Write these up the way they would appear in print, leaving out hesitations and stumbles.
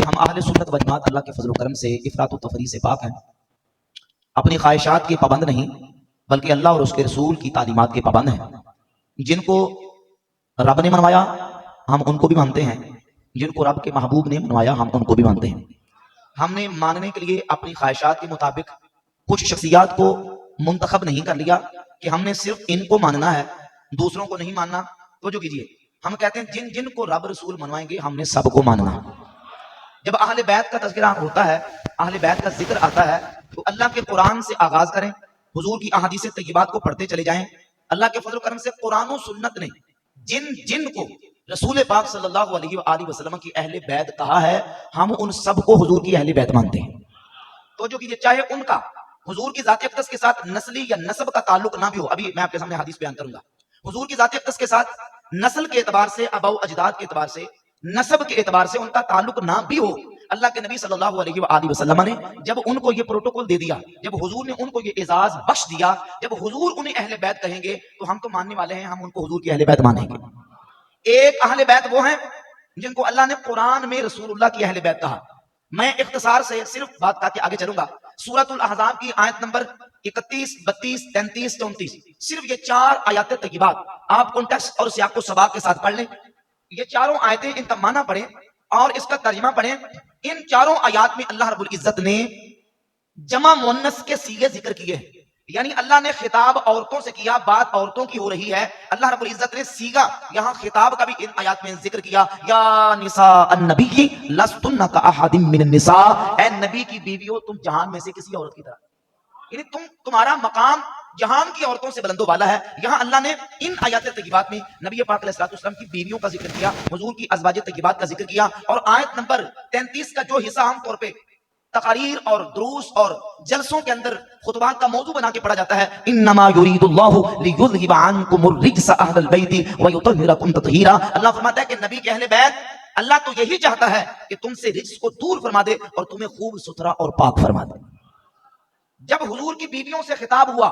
کہ ہم اہل سنت و جماعت اللہ کے فضل و کرم سے افراط و تفریح سے پاک ہیں، اپنی خواہشات کے پابند نہیں بلکہ اللہ اور اس کے رسول کی تعلیمات کے پابند ہیں۔ جن کو رب نے منوایا ہم ان کو بھی مانتے ہیں، جن کو رب کے محبوب نے منوایا ہم ان کو بھی مانتے ہیں۔ ہم نے ماننے کے لیے اپنی خواہشات کے مطابق کچھ شخصیات کو منتخب نہیں کر لیا کہ ہم نے صرف ان کو ماننا ہے، دوسروں کو نہیں ماننا۔ تو جو کیجئے، ہم کہتے ہیں جن جن کو رب رسول منوائیں گے ہم نے سب کو ماننا۔ جب اہل بیت کا تذکرہ ہوتا ہے، اہل بیت کا ذکر آتا ہے، تو اللہ کے قرآن سے آغاز کریں، حضور کی احادیث طیبات کو پڑھتے چلے جائیں۔ اللہ کے فضل و کرم سے قرآن و سنت نے جن جن کو رسول پاک صلی اللہ علیہ وآلہ وسلم کی اہل بیت کہا ہے، ہم ان سب کو حضور کی اہل بیت مانتے ہیں۔ تو جو کیجئے، چاہے ان کا حضور کی ذات اقدس کے ساتھ نسلی یا نسب کا تعلق نہ بھی ہو، ابھی میں آپ کے سامنے حدیث بیان کروں گا، حضور کی ذات اقدس کے ساتھ نسل کے اعتبار سے، آباء و اجداد کے اعتبار سے، نسب کے اعتبار سے ان کا تعلق نہ بھی ہو، اللہ کے نبی صلی اللہ علیہ وآلہ وسلم نے جب ان کو یہ پروٹوکول دے دیا، جب حضور نے ان کو یہ اعزاز بخش دیا، جب حضور انہیں اہل بیت کہیں گے تو ہم تو ماننے والے ہیں، ہم ان کو حضور کی اہل بیت مانیں گے۔ ایک اہل بیت وہ ہیں جن کو اللہ نے قرآن میں رسول اللہ کی اہل بیت کہا۔ میں اختصار سے صرف بات کر کے آگے چلوں گا۔ سورۃ الاحزاب کی آیت نمبر 31، 32، 33، 34، صرف یہ 4 آیات طیبات آپ کانٹیکسٹ اور سیاق و سباق کے ساتھ پڑھ لیں۔ یہ چاروں آیتیں، ان کا معنی پڑھیں اور اس کا ترجمہ پڑھیں۔ ان چاروں آیات میں اللہ رب العزت نے جمع مؤنث کے صیغے ذکر کیے ہیں، یعنی اللہ نے خطاب عورتوں سے کیا، بات عورتوں کی ہو رہی ہے، اللہ رب العزت نے صیغہ یہاں خطاب کا بھی ان آیات میں ذکر کیا۔ یا نساء النبی لستن کاحد من النساء، اے نبی کی بیویوں تم جہان میں سے کسی عورت کی طرح، یعنی تمہارا مقام جہان کی عورتوں سے بلند و بالا ہے۔ یہاں اللہ نے ان آیات طیبات میں نبی پاک علیہ الصلوۃ والسلام کی بیویوں کا ذکر کیا، حضور کی ازواج طیبات کا ذکر کیا، اور آیت نمبر 33 کا جو حصہ عام طور پہ تقاریر اور دروس اور جلسوں کے اندر خطبات کا موضوع بنا کے پڑھا جاتا ہے، انما یرید اللہ لیذھب عنکم الرجس اہل البیت ویطہرکم تطہیرا۔ اللہ فرماتا ہے کہ نبی کے اہل بیت، اللہ تو یہی چاہتا ہے کہ تم سے رجس کو دور فرما دے اور تمہیں خوب ستھرا اور پاک فرما دے۔ جب حضور کی بیویوں سے خطاب ہوا،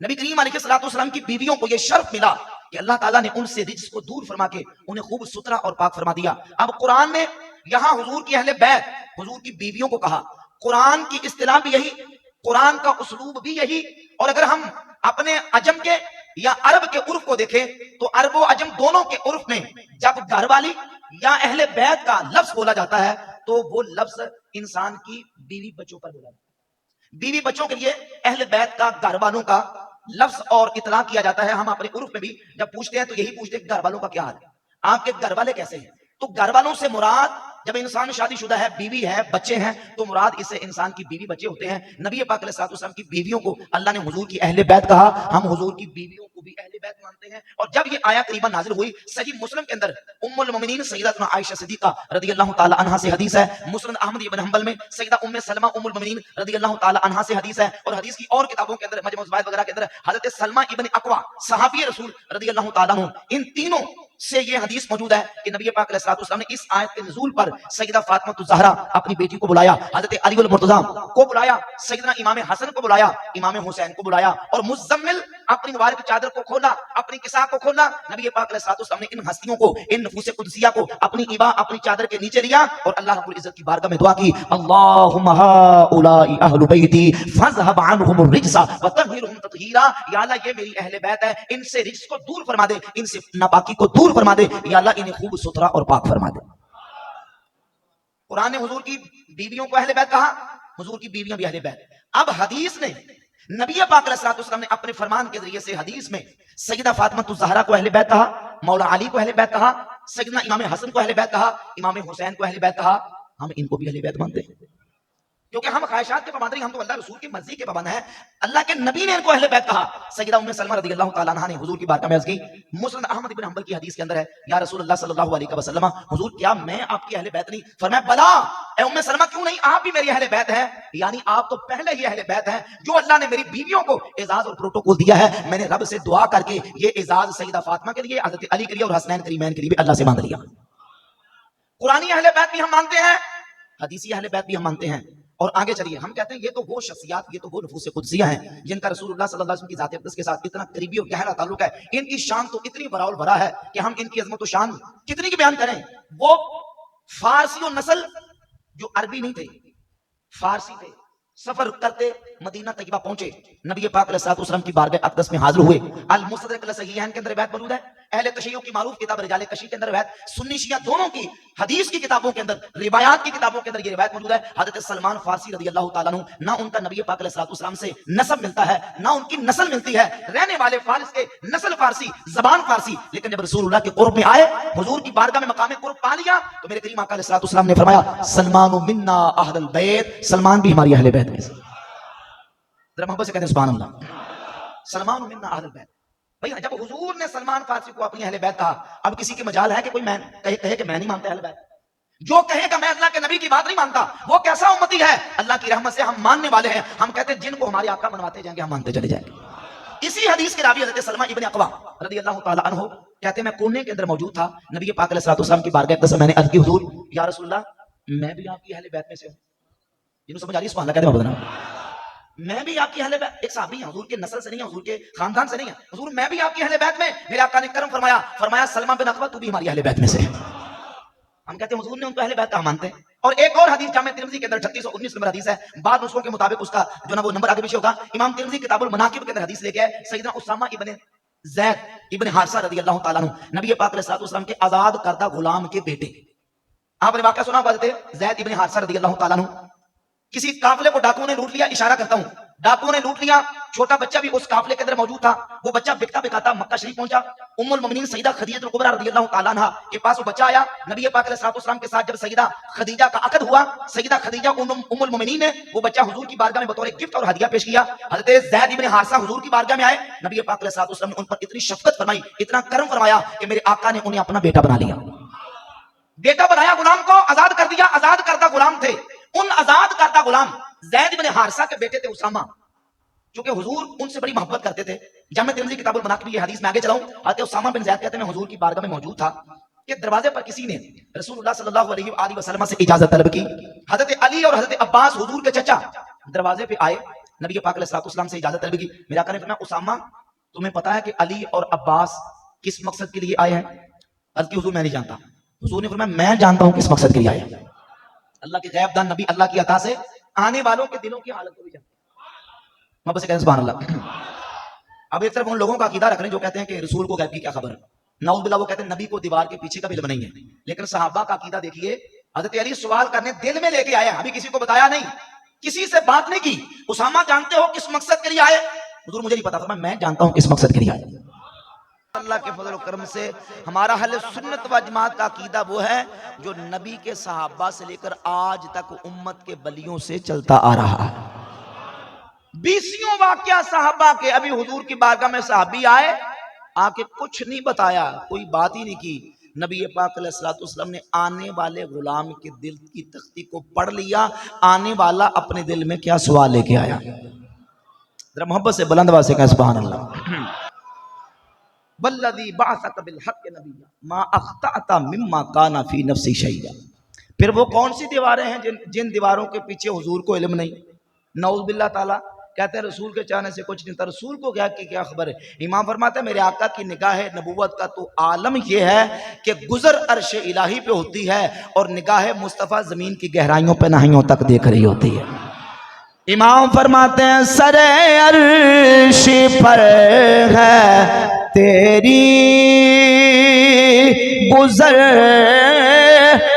نبی کریم علیہ الصلوۃ والسلام کی بیویوں کو یہ شرف ملا کہ اللہ تعالیٰ نے ان سے رجس کو دور فرما کے انہیں خوب ستھرا اور پاک فرما دیا۔ اب قرآن نے یہاں حضور کی اہل بیت، حضور کی بیویوں کو کہا۔ قرآن کی اصطلاح بھی یہی، قرآن کا اسلوب بھی یہی، اور اگر ہم اپنے عجم کے یا عرب کے عرف کو دیکھیں تو عرب و عجم دونوں کے عرف میں جب گھر والی یا اہل بیت کا لفظ بولا جاتا ہے تو وہ لفظ انسان کی بیوی بچوں پر بولا جاتا ہے۔ بیوی بچوں کے لیے اہل بیت کا، گھر والوں کا لفظ اور اطلاق کیا جاتا ہے۔ ہم اپنے عرف میں بھی جب پوچھتے ہیں تو یہی پوچھتے ہیں گھر والوں کا کیا حال ہے، آپ کے گھر والے کیسے ہیں؟ تو گھر والوں سے مراد جب انسان شادی شدہ ہے، بیوی ہے، بچے ہیں، تو مراد اس سے انسان کی بیوی بچے ہوتے ہیں۔ نبی پاک علیہ الصلوۃ والسلام کی بیویوں کو اللہ نے حضور کی اہل بیت کہا، ہم حضور کی بیویوں کو بھی اہل بیت مانتے ہیں۔ اور جب یہ آیت قریباً نازل ہوئی، صحیح مسلم کے اندر ام المؤمنین سیدتنا عائشہ صدیقہ رضی اللہ تعالی عنہا سے حدیث ہے، مسند احمد ابن حنبل میں سیدہ ام سلمہ ام المؤمنین رضی اللہ تعالی عنہا سے حدیث ہے، اور حدیث کی اور کتابوں کے اندر، مجمع الزوائد وغیرہ کے اندر حضرت سلمہ ابن اقویٰ صحابی رسول رضی اللہ تعالی عنہ، ان تینوں سے یہ حدیث موجود ہے کہ نبی پاک علیہ الصلوۃ والسلام نے اس آیت کے نزول پر سیدہ فاطمہ الزہرا اپنی بیٹی کو بلایا، حضرت علی المرتضیٰ کو بلایا، سیدنا امام حسن کو بلایا، امام حسین کو بلایا، اور مزمل اپنی مبارک چادر کو کھولا، اپنی کساء کو کھولا۔ نبی پاک علیہ الصلوۃ والسلام نے ان ہستیوں کو، ان نفوس قدسیہ کو اپنی ایبا، اپنی چادر کے نیچے لیا اور اللہ رب العزت کی بارگاہ میں دعا کی، اللہم ہؤلاء اہل بیتی فاذھب عنہم الرجس وطہرہم تطہیرا۔ یا اللہ یہ میری اہل بیت ہے، ان سے رجس کو دور فرما دے، ان سے ناپاکی کو دور فرما دے، یا اللہ انہیں خوب ستھرا اور پاک فرما دے۔ قرآن نے حضور کی بیویوں کو اہل بیت کہا، حضور کی بیویاں بھی اہل بیت۔ اب حدیث نے، نبی پاک علیہ الصلوۃ والسلام نے اپنے فرمان کے ذریعے سے حدیث میں سیدہ فاطمہ الزہرا کو اہل بیت کہا، مولا علی کو اہل بیت کہا، سیدنا امام حسن کو اہل بیت کہا، امام حسین کو اہل بیت کہا۔ ہم ان کو بھی اہل بیت مانتے ہیں کیونکہ ہم خواہشات کے پابند نہیں، ہم تو اللہ رسول کی مرضی کے پابند ہیں۔ اللہ کے نبی نے ان کو اہل بیت کہا۔ سیدہ ام سلمہ رضی اللہ تعالیٰ عنہا نے حضور کی بارگاہ میں عرض کی، مسند احمد بن حنبل کی حدیث کے اندر ہے، یا رسول اللہ صلی اللہ علیہ وسلم، حضور کیا میں آپ کی اہل بیت نہیں؟ فرمایا بلا، اے ام سلمہ کیوں نہیں، آپ بھی میری اہل بیت ہیں، یعنی آپ تو پہلے ہی اہل بیت ہیں۔ جو اللہ نے میری بیویوں کو اعزاز اور پروٹوکول دیا ہے، میں نے رب سے دعا کر کے یہ اعزاز سیدہ فاطمہ کے لیے، حضرت علی کے لیے اور حسنین کریمین کے لیے بھی اللہ سے مانگ لیا۔ قرآنی اہل بیت بھی ہم مانتے ہیں، حدیثی اہل بیت بھی ہم مانتے ہیں۔ اور آگے چلیے، ہم کہتے ہیں یہ تو وہ شخصیات، یہ تو وہ نفوس قدسیہ ہیں جن کا رسول اللہ صلی اللہ علیہ وسلم کی ذات اقدس کے ساتھ اتنا قریبی اور گہرا تعلق ہے، ان کی شان تو اتنی براء البراء ہے کہ ہم ان کی عظمت و شان کتنی کی بیان کریں۔ وہ فارسی و نسل جو عربی نہیں تھے، فارسی تھے، سفر کرتے مدینہ طیبہ پہنچے، نبی پاک علیہ الصلوۃ والسلام کی بارگاہ اقدس میں حاضر ہوئے۔ المستدرک الصحیحین کے اندر روایت موجود ہے، اہل تشیع کی معروف کتاب رجال کشی کے اندر روایت، سنی شیعہ دونوں کی حدیث کی کتابوں کے اندر، روایات کی کتابوں کے اندر یہ روایت موجود ہے، حضرت سلمان فارسی رضی اللہ تعالیٰ عنہ، نہ ان کا نبی پاک علیہ الصلوۃ والسلام سے نسب ملتا ہے، نہ ان کی نسل ملتی ہے، رہنے والے فارس کے، نسل فارسی، زبان فارسی، لیکن جب رسول اللہ کے قرب میں آئے، حضور کی بارگاہ میں مقام قرب پا لیا، تو میرے کریم آقا علیہ الصلوۃ والسلام نے فرمایا سلمان منا اہل البیت، سلمان بھی ہماری اہل بیت میں سے۔ ذرا محبت سے کہتے ہیں سبحان اللہ، سلمان منا اہل البیت۔ بھئی جب حضور نے سلمان فارسی کو اپنی اہل بیت کہا، اب کسی کی مجال ہے کہ کوئی میں کہے کہ میں نہیں مانتا اہل بیت؟ جو کہے کہ میں اللہ کے نبی کی بات نہیں مانتا، وہ کیسا امتی ہے؟ اللہ کی رحمت سے ہم ماننے والے ہیں، ہم کہتے ہیں جن کو ہمارے آقا منواتے جائیں گے ہم مانتے چلے جائیں گے۔ اسی حدیث کے راوی حضرت سلمہ ابن اقوا رضی اللہ تعالیٰ عنہ کہتے ہیں میں کونے کے اندر موجود تھا، نبی پاک علیہ الصلوۃ والسلام کی بارگاہ اقدس میں میں نے عرض کی حضور یا رسول اللہ میں بھی آپ کی اہل بیت میں سے ہوں۔ جنہوں سمجھ آ رہی ہے سبحان اللہ کہتے ہیں محبت، میں بھی آپ کی اہل بیت، ایک صحابی ہیں، حضور کے نسل سے نہیں ہے، حضور کے خاندان سے نہیں ہے، حضور میں بھی آپ کی اہل بیت میں، میرے آقا نے کرم فرمایا، فرمایا سلمہ بن اقوا تو بھی ہماری اہل بیت میں سے۔ ہم کہتے ہیں حضور نے ان کو اہل بیت کہا مانتے ہیں۔ اور ایک اور حدیث جامع ترمذی کے اندر 3619 نمبر حدیث ہے، بعض نسخوں کے مطابق اس کا جو نا وہ نمبر آگے پیچھے ہوگا، امام ترمذی کتاب المناقب کے اندر حدیث لے کے آئے، سیدنا اسامہ ابن زید ابن حارثہ رضی اللہ تعالیٰ عنہ، نبی پاک علیہ الصلوۃ والسلام کے آزاد کردہ غلام کے بیٹے۔ آپ نے واقعہ سنا ہوگا حضرت زید ابن حارثہ رضی اللہ تعالیٰ عنہ، کسی قافلے کو ڈاکوؤں نے لوٹ لیا، اشارہ کرتا ہوں، ڈاکوؤں نے لوٹ لیا، چھوٹا بچہ بھی اس قافلے کے اندر موجود تھا، وہ بچہ بکتا بکاتا مکہ شریف پہنچا، ام المؤمنین سیدہ خدیجہ الکبریٰ رضی اللہ تعالیٰ عنہا کے پاس وہ بچہ آیا، نبی پاک علیہ الصلوۃ والسلام کے ساتھ جب سیدہ خدیجہ کا عقد ہوا، سیدہ خدیجہ ام المؤمنین نے وہ بچہ حضور کی بارگاہ میں بطور گفٹ اور ہدیہ پیش کیا۔ حضرت زید ابن حارثہ حضور کی بارگاہ میں آئے، نبی پاک علیہ الصلوۃ والسلام نے ان پر اتنی شفقت فرمائی، اتنا کرم فرمایا کہ میرے آقا نے انہیں اپنا بیٹا بنا لیا، بیٹا بنایا، غلام کو آزاد کر دیا، آزاد کردہ غلام تھے، ان آزاد کردہ غلام زید بن حارثہ کے بیٹے تھے اسامہ، چونکہ حضور ان سے بڑی محبت کرتے تھے۔ جامع ترمذی کتاب المناقب یہ حدیث میں آگے چلاؤں، حضرت اسامہ بن زید کہتے ہیں میں حضور کی بارگاہ میں موجود تھا کہ دروازے پر کسی نے رسول اللہ صلی اللہ علیہ وآلہ وسلم سے اجازت طلب کی۔ حضرت علی اور حضرت عباس حضور کے چچا دروازے پہ آئے، نبی پاک علیہ الصلوۃ والسلام سے اجازت طلب کی۔ میرا آقا نے فرمایا اسامہ تمہیں پتا ہے کہ علی اور عباس کس مقصد کے لیے آئے ہیں؟ عرض کی حضور میں نہیں جانتا۔ حضور نے فرمایا میں جانتا ہوں کس مقصد کے لیے آئے ہیں۔ اللہ کے غیب دان نبی اللہ کی عطا سے آنے والوں کے دلوں کی حالت کو بھی جانتے ہیں۔ محبت سے کہتے ہیں سبحان اللہ۔ اب ایک طرف ان لوگوں کا عقیدہ رکھ رہے ہیں جو کہتے ہیں کہ رسول کو غیب کی کیا خبر ہے، نعوذ باللہ، وہ کہتے ہیں نبی کو دیوار کے پیچھے کا بھی علم نہیں ہے، لیکن صحابہ کا عقیدہ دیکھیے، حضرت علی سوال کرنے دل میں لے کے آیا، ابھی کسی کو بتایا نہیں، کسی سے بات نہیں کی۔ اسامہ جانتے ہو کس مقصد کے لیے آئے؟ حضور مجھے نہیں پتا، فرمایا میں جانتا ہوں کس مقصد کے لیے آئے۔ اللہ کے فضل و کرم سے ہمارا اہل سنت و جماعت کا عقیدہ وہ ہے جو نبی کے صحابہ سے لے کر آج تک امت کے ولیوں سے چلتا آ رہا ہے۔ 20 واقعہ صحابہ کے، ابھی حضور کی بارگاہ میں صحابی آئے، آ کے کچھ نہیں بتایا، کوئی بات ہی نہیں کی، نبی پاک علیہ الصلوۃ والسلام نے آنے والے غلام کے دل کی تختی کو پڑھ لیا، آنے والا اپنے دل میں کیا سوال لے کے آیا۔ ذرا محبت سے بلند آواز سے کہیں سبحان اللہ۔ والذی بعثک بالحق نبیا ما اخطأت مما کان فی نفسی شیئا۔ پھر وہ کون سی دیواریں ہیں جن دیواروں کے پیچھے حضور کو علم نہیں؟ نعوذ باللہ تعالیٰ، کہتے ہیں رسول کے چاہنے سے کچھ نہیں تھا، رسول کو کیا خبر ہے؟ امام فرماتا ہے میرے آقا کی نگاہ نبوت کا تو عالم یہ ہے کہ گزر عرش الہی پہ ہوتی ہے اور نگاہ مصطفیٰ زمین کی گہرائیوں پہ نہائیوں تک دیکھ رہی ہوتی ہے۔ امام فرماتے ہیں سر عرش پر ہے تیری گزر،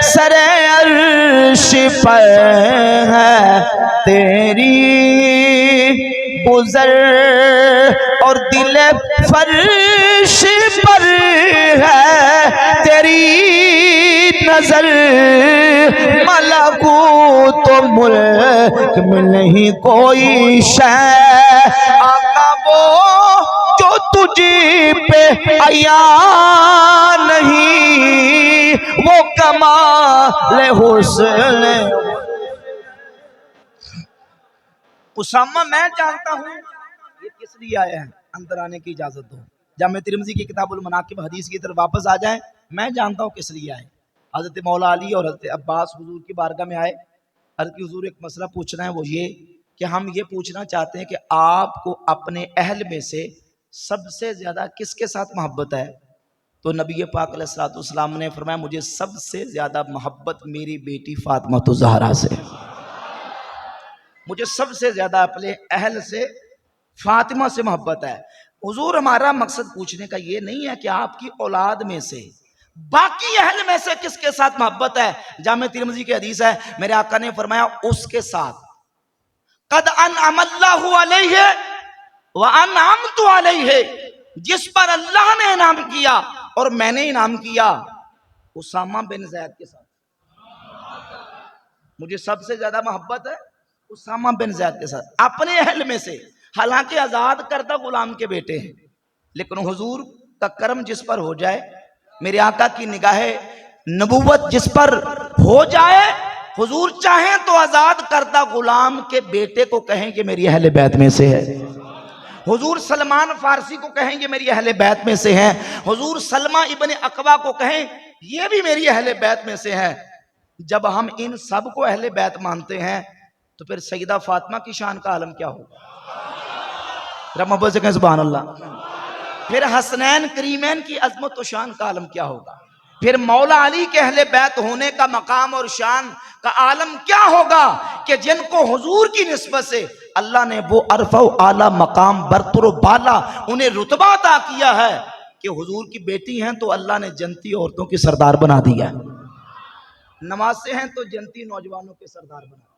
سر عرش پر ہے تیری گزر، اور دل فرش پر ہے تیری نظر، ملکوت و ملک میں نہیں کوئی شے آقا وہ جو تجھ پہ عیاں نہیں، وہ کمال حسن۔ اسامہ میں جانتا ہوں یہ کس لیے آئے ہیں، اندر آنے کی اجازت دو۔ جامع ترمذی کی کتاب المناقب حدیث کی طرف واپس آ جائیں، میں جانتا ہوں کس لیے آئے۔ حضرت مولا علی اور حضرت عباس حضور کی بارگاہ میں آئے، حضرت حضور ایک مسئلہ پوچھنا ہے، وہ یہ کہ ہم یہ پوچھنا چاہتے ہیں کہ آپ کو اپنے اہل میں سے سب سے زیادہ کس کے ساتھ محبت ہے؟ تو نبی پاک علیہ الصلوۃ والسلام نے فرمایا مجھے سب سے زیادہ محبت میری بیٹی فاطمہ الزہرا سے، مجھے سب سے زیادہ اپنے اہل سے فاطمہ سے محبت ہے۔ حضور ہمارا مقصد پوچھنے کا یہ نہیں ہے کہ آپ کی اولاد میں سے باقی اہل میں سے کس کے ساتھ محبت ہے۔ جامع ترمذی کی حدیث ہے، میرے آقا نے فرمایا اس کے ساتھ قد انعم اللہ علیہ وانعمت علیہ، جس پر اللہ نے انعام کیا اور میں نے انعام کیا، اسامہ بن زید کے ساتھ مجھے سب سے زیادہ محبت ہے اسامہ بن زید کے ساتھ، اپنے اہل میں سے، حالانکہ آزاد کردہ غلام کے بیٹے ہیں، لیکن حضور کا کرم جس پر ہو جائے، میرے آقا کی نگاہ نبوت جس پر ہو جائے، حضور چاہیں تو آزاد کردہ غلام کے بیٹے کو کہیں کہ میری اہل بیت میں سے ہے، حضور سلمان فارسی کو کہیں کہ میری اہل بیت میں سے ہیں، حضور سلمہ ابن اقوا کو کہیں یہ بھی میری اہل بیت میں سے ہے۔ جب ہم ان سب کو اہل بیت مانتے ہیں تو پھر سیدہ فاطمہ کی شان کا عالم کیا ہوگا؟ رب محبت سے کہیں سبحان اللہ۔ پھر حسنین کریمین کی عظمت و شان کا عالم کیا ہوگا؟ پھر مولا علی کے اہل بیت ہونے کا مقام اور شان کا عالم کیا ہوگا کہ جن کو حضور کی نسبت سے اللہ نے وہ عرفہ و اعلیٰ مقام برتر و بالا انہیں رتبہ عطا کیا ہے کہ حضور کی بیٹی ہیں تو اللہ نے جنتی عورتوں کی سردار بنا دیا ہے، نمازیں ہیں تو جنتی نوجوانوں کے سردار بنا دیا۔